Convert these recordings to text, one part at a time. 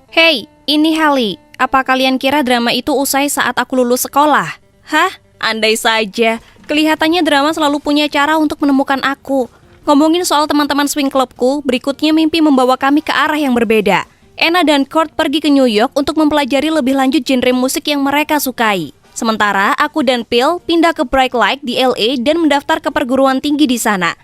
Hey, ini Hallie. Apa kalian kira drama itu usai saat aku lulus sekolah? Hah? Andai saja. Kelihatannya drama selalu punya cara untuk menemukan aku. Ngomongin soal teman-teman swing clubku, berikutnya mimpi membawa kami ke arah yang berbeda. Anna dan Kurt pergi ke New York untuk mempelajari lebih lanjut genre musik yang mereka sukai. Sementara aku dan Phil pindah ke Bright Light di LA dan mendaftar ke perguruan tinggi di sana.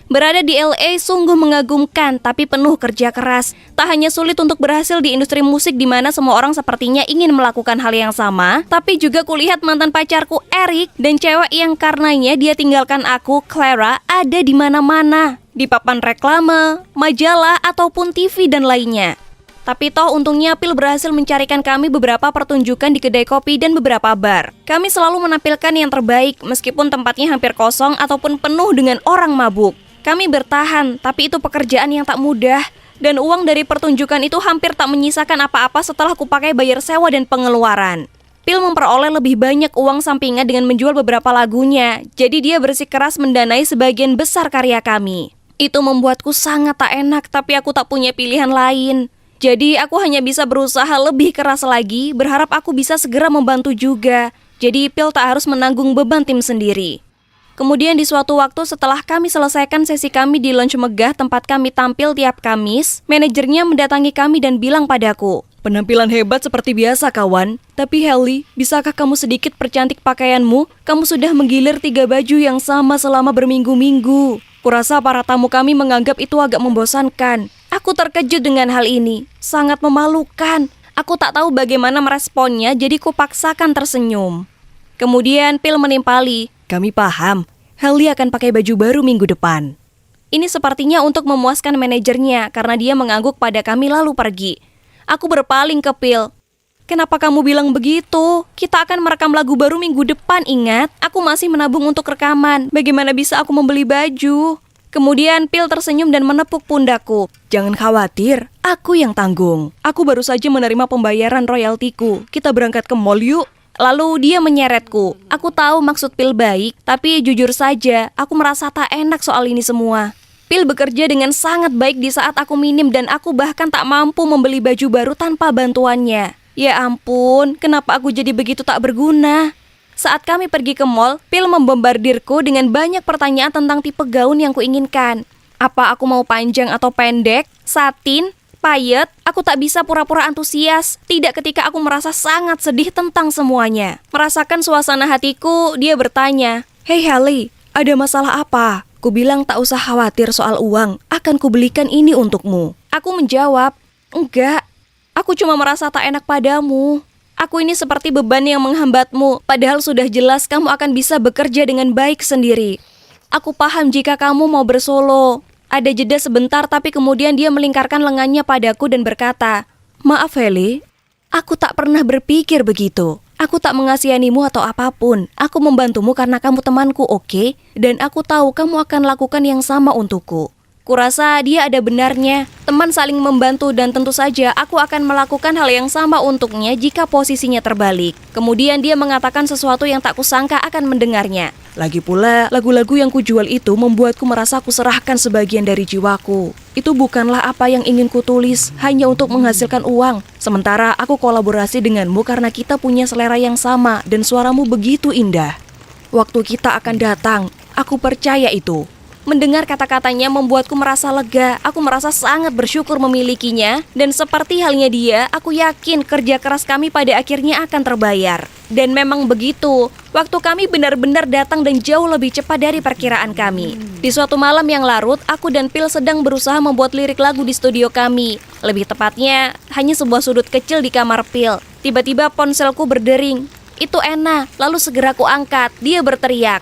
Berada di LA sungguh mengagumkan, tapi penuh kerja keras. Tak hanya sulit untuk berhasil di industri musik di mana semua orang sepertinya ingin melakukan hal yang sama, tapi juga kulihat mantan pacarku Eric dan cewek yang karenanya dia tinggalkan aku, Clara, ada di mana-mana. Di papan reklame, majalah, ataupun TV dan lainnya. Tapi toh untungnya Phil berhasil mencarikan kami beberapa pertunjukan di kedai kopi dan beberapa bar. Kami selalu menampilkan yang terbaik meskipun tempatnya hampir kosong ataupun penuh dengan orang mabuk. Kami bertahan, tapi itu pekerjaan yang tak mudah. Dan uang dari pertunjukan itu hampir tak menyisakan apa-apa setelah kupakai bayar sewa dan pengeluaran. Phil memperoleh lebih banyak uang sampingan dengan menjual beberapa lagunya. Jadi dia bersikeras mendanai sebagian besar karya kami. Itu membuatku sangat tak enak, tapi aku tak punya pilihan lain. Jadi aku hanya bisa berusaha lebih keras lagi, berharap aku bisa segera membantu juga. Jadi Phil tak harus menanggung beban tim sendiri. Kemudian di suatu waktu setelah kami selesaikan sesi kami di lounge megah tempat kami tampil tiap Kamis, manajernya mendatangi kami dan bilang padaku, "Penampilan hebat seperti biasa kawan, tapi Hallie, bisakah kamu sedikit percantik pakaianmu? Kamu sudah menggilir 3 baju yang sama selama berminggu-minggu." Kurasa para tamu kami menganggap itu agak membosankan. Aku terkejut dengan hal ini, sangat memalukan. Aku tak tahu bagaimana meresponnya, jadi kupaksakan tersenyum. Kemudian Phil menimpali, "Kami paham, Hallie akan pakai baju baru minggu depan." Ini sepertinya untuk memuaskan manajernya karena dia mengangguk pada kami lalu pergi. Aku berpaling ke Phil. "Kenapa kamu bilang begitu? Kita akan merekam lagu baru minggu depan, ingat? Aku masih menabung untuk rekaman. Bagaimana bisa aku membeli baju?" Kemudian Phil tersenyum dan menepuk pundakku. "Jangan khawatir, aku yang tanggung. Aku baru saja menerima pembayaran royaltiku. Kita berangkat ke mall yuk." Lalu dia menyeretku. Aku tahu maksud Phil baik, tapi jujur saja, aku merasa tak enak soal ini semua. Phil bekerja dengan sangat baik di saat aku minim dan aku bahkan tak mampu membeli baju baru tanpa bantuannya. Ya ampun, kenapa aku jadi begitu tak berguna? Saat kami pergi ke mall, Phil membombardirku dengan banyak pertanyaan tentang tipe gaun yang kuinginkan. Apa aku mau panjang atau pendek, satin, payet? Aku tak bisa pura-pura antusias. Tidak ketika aku merasa sangat sedih tentang semuanya. Merasakan suasana hatiku, dia bertanya, "Hey Hallie, ada masalah apa?" Ku bilang tak usah khawatir soal uang, akan kubelikan ini untukmu. Aku menjawab, "Enggak, aku cuma merasa tak enak padamu. Aku ini seperti beban yang menghambatmu, padahal sudah jelas kamu akan bisa bekerja dengan baik sendiri. Aku paham jika kamu mau bersolo." Ada jeda sebentar tapi kemudian dia melingkarkan lengannya padaku dan berkata, "Maaf Hallie, aku tak pernah berpikir begitu. Aku tak mengasihanimu atau apapun. Aku membantumu karena kamu temanku, oke? Dan aku tahu kamu akan lakukan yang sama untukku." Kurasa dia ada benarnya. Teman saling membantu dan tentu saja aku akan melakukan hal yang sama untuknya jika posisinya terbalik. Kemudian dia mengatakan sesuatu yang tak kusangka akan mendengarnya. "Lagi pula, lagu-lagu yang kujual itu membuatku merasa kuserahkan sebagian dari jiwaku. Itu bukanlah apa yang ingin kutulis, hanya untuk menghasilkan uang. Sementara aku kolaborasi denganmu karena kita punya selera yang sama dan suaramu begitu indah. Waktu kita akan datang, aku percaya itu." Mendengar kata-katanya membuatku merasa lega. Aku merasa sangat bersyukur memilikinya. Dan seperti halnya dia, aku yakin kerja keras kami pada akhirnya akan terbayar. Dan memang begitu. Waktu kami benar-benar datang dan jauh lebih cepat dari perkiraan kami. Di suatu malam yang larut, aku dan Phil sedang berusaha membuat lirik lagu di studio kami. Lebih tepatnya, hanya sebuah sudut kecil di kamar Phil. Tiba-tiba ponselku berdering. Itu Anna, lalu segera ku angkat. Dia berteriak,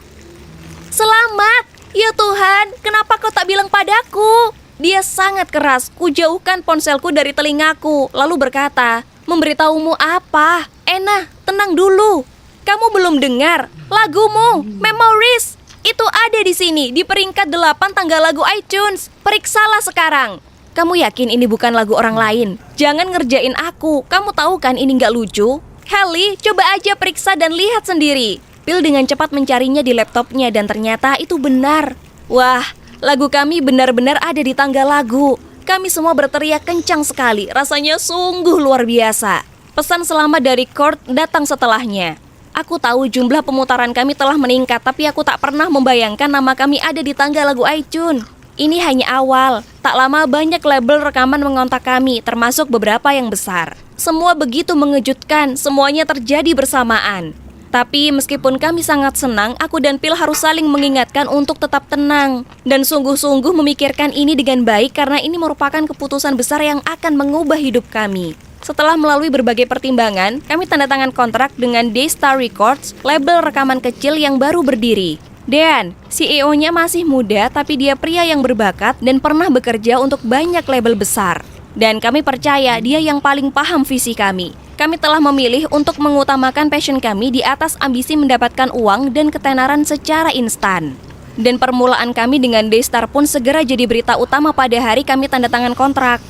"Selamat! Ya Tuhan, kenapa kau tak bilang padaku?" Dia sangat keras. Kujauhkan ponselku dari telingaku, lalu berkata, "Memberitahumu apa? Anna, tenang dulu. Kamu belum dengar lagumu, Memories. Itu ada di sini, di peringkat 8 tangga lagu iTunes. Periksalah sekarang." "Kamu yakin ini bukan lagu orang lain? Jangan ngerjain aku, kamu tahu kan ini gak lucu?" "Hallie, coba aja periksa dan lihat sendiri." Phil dengan cepat mencarinya di laptopnya dan ternyata itu benar. Wah, lagu kami benar-benar ada di tangga lagu. Kami semua berteriak kencang sekali, rasanya sungguh luar biasa. Pesan selamat dari Kurt datang setelahnya. Aku tahu jumlah pemutaran kami telah meningkat, tapi aku tak pernah membayangkan nama kami ada di tangga lagu iTunes. Ini hanya awal. Tak lama banyak label rekaman mengontak kami, termasuk beberapa yang besar. Semua begitu mengejutkan, semuanya terjadi bersamaan. Tapi meskipun kami sangat senang, aku dan Phil harus saling mengingatkan untuk tetap tenang. Dan sungguh-sungguh memikirkan ini dengan baik karena ini merupakan keputusan besar yang akan mengubah hidup kami. Setelah melalui berbagai pertimbangan, kami tanda tangan kontrak dengan Daystar Records, label rekaman kecil yang baru berdiri. Dan CEO-nya masih muda tapi dia pria yang berbakat dan pernah bekerja untuk banyak label besar. Dan kami percaya dia yang paling paham visi kami. Kami telah memilih untuk mengutamakan passion kami di atas ambisi mendapatkan uang dan ketenaran secara instan. Dan permulaan kami dengan Daystar pun segera jadi berita utama pada hari kami tanda tangan kontrak.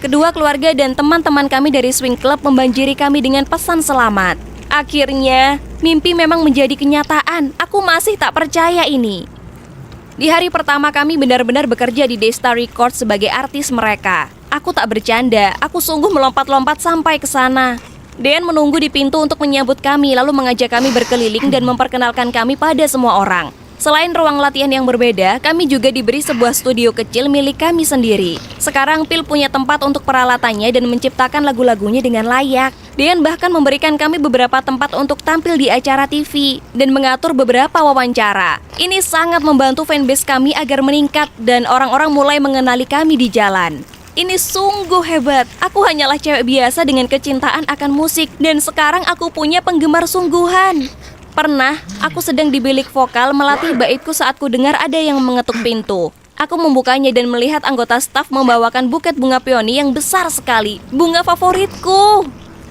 Kedua keluarga dan teman-teman kami dari Swing Club membanjiri kami dengan pesan selamat. Akhirnya, mimpi memang menjadi kenyataan. Aku masih tak percaya ini. Di hari pertama kami benar-benar bekerja di Daystar Records sebagai artis mereka. Aku tak bercanda, aku sungguh melompat-lompat sampai ke sana. Dan menunggu di pintu untuk menyambut kami, lalu mengajak kami berkeliling dan memperkenalkan kami pada semua orang. Selain ruang latihan yang berbeda, kami juga diberi sebuah studio kecil milik kami sendiri. Sekarang Phil punya tempat untuk peralatannya dan menciptakan lagu-lagunya dengan layak. Dean bahkan memberikan kami beberapa tempat untuk tampil di acara TV dan mengatur beberapa wawancara. Ini sangat membantu fanbase kami agar meningkat dan orang-orang mulai mengenali kami di jalan. Ini sungguh hebat. Aku hanyalah cewek biasa dengan kecintaan akan musik dan sekarang aku punya penggemar sungguhan. Pernah, aku sedang di bilik vokal melatih baitku saat ku dengar ada yang mengetuk pintu. Aku membukanya dan melihat anggota staf membawakan buket bunga peoni yang besar sekali. Bunga favoritku.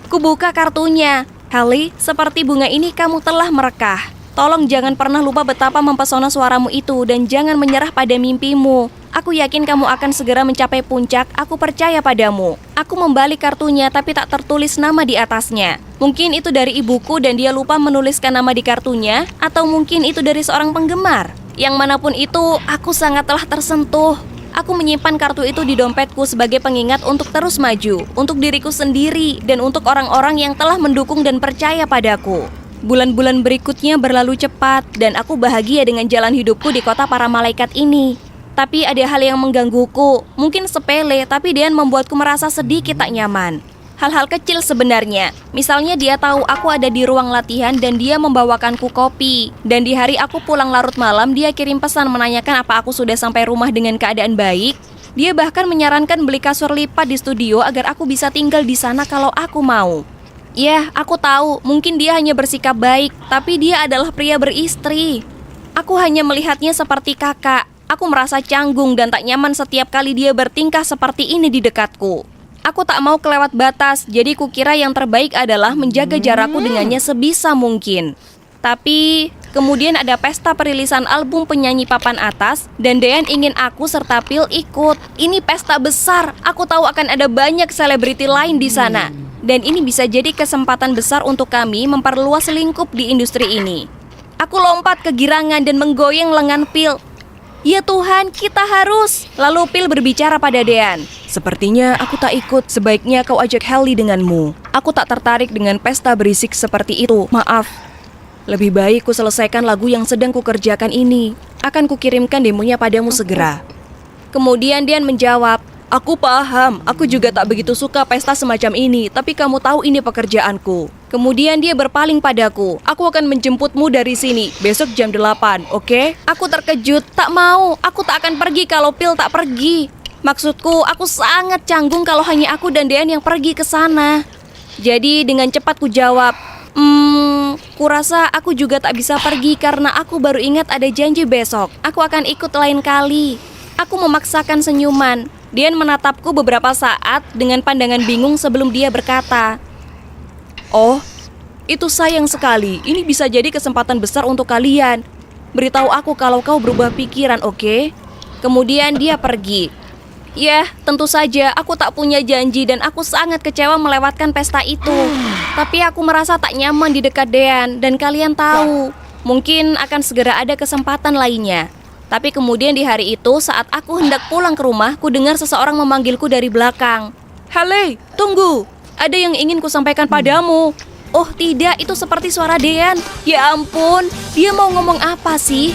Ku buka kartunya. Haley, seperti bunga ini kamu telah merekah. Tolong jangan pernah lupa betapa mempesona suaramu itu dan jangan menyerah pada mimpimu. Aku yakin kamu akan segera mencapai puncak, aku percaya padamu. Aku membalik kartunya tapi tak tertulis nama di atasnya. Mungkin itu dari ibuku dan dia lupa menuliskan nama di kartunya, atau mungkin itu dari seorang penggemar. Yang manapun itu, aku sangatlah tersentuh. Aku menyimpan kartu itu di dompetku sebagai pengingat untuk terus maju, untuk diriku sendiri dan untuk orang-orang yang telah mendukung dan percaya padaku. Bulan-bulan berikutnya berlalu cepat dan aku bahagia dengan jalan hidupku di kota para malaikat ini. Tapi ada hal yang menggangguku, mungkin sepele, tapi dia membuatku merasa sedikit tak nyaman. Hal-hal kecil sebenarnya, misalnya dia tahu aku ada di ruang latihan dan dia membawakanku kopi. Dan di hari aku pulang larut malam, dia kirim pesan menanyakan apa aku sudah sampai rumah dengan keadaan baik. Dia bahkan menyarankan beli kasur lipat di studio agar aku bisa tinggal di sana kalau aku mau. Ya, aku tahu, mungkin dia hanya bersikap baik, tapi dia adalah pria beristri. Aku hanya melihatnya seperti kakak. Aku merasa canggung dan tak nyaman setiap kali dia bertingkah seperti ini di dekatku. Aku tak mau kelewat batas, jadi kukira yang terbaik adalah menjaga jarakku dengannya sebisa mungkin. Tapi kemudian ada pesta perilisan album penyanyi papan atas dan Dean ingin aku serta Phil ikut. Ini pesta besar, aku tahu akan ada banyak selebriti lain di sana. Dan ini bisa jadi kesempatan besar untuk kami memperluas lingkup di industri ini. Aku lompat kegirangan dan menggoyang lengan Phil. Ya Tuhan, kita harus. Lalu Phil berbicara pada Dean. Sepertinya aku tak ikut, sebaiknya kau ajak Haley denganmu. Aku tak tertarik dengan pesta berisik seperti itu, maaf. Lebih baik ku selesaikan lagu yang sedang kukerjakan ini. Akan kukirimkan demonya padamu segera. Kemudian Dean menjawab, aku paham, aku juga tak begitu suka pesta semacam ini, tapi kamu tahu ini pekerjaanku. Kemudian dia berpaling padaku, aku akan menjemputmu dari sini, besok jam 8, oke? Aku terkejut, tak mau, aku tak akan pergi kalau Phil tak pergi. Maksudku, aku sangat canggung kalau hanya aku dan Dean yang pergi ke sana. Jadi dengan cepat ku jawab, kurasa aku juga tak bisa pergi karena aku baru ingat ada janji besok. Aku akan ikut lain kali. Aku memaksakan senyuman. Dean menatapku beberapa saat dengan pandangan bingung sebelum dia berkata, oh, itu sayang sekali. Ini bisa jadi kesempatan besar untuk kalian. Beritahu aku kalau kau berubah pikiran, oke? Kemudian dia pergi. Ya, tentu saja aku tak punya janji dan aku sangat kecewa melewatkan pesta itu. Tapi aku merasa tak nyaman di dekat Dean dan kalian tahu, mungkin akan segera ada kesempatan lainnya. Tapi kemudian di hari itu saat aku hendak pulang ke rumah, ku dengar seseorang memanggilku dari belakang. "Hale, tunggu. Ada yang ingin ku sampaikan padamu." Oh tidak, itu seperti suara Dean. Ya ampun, dia mau ngomong apa sih?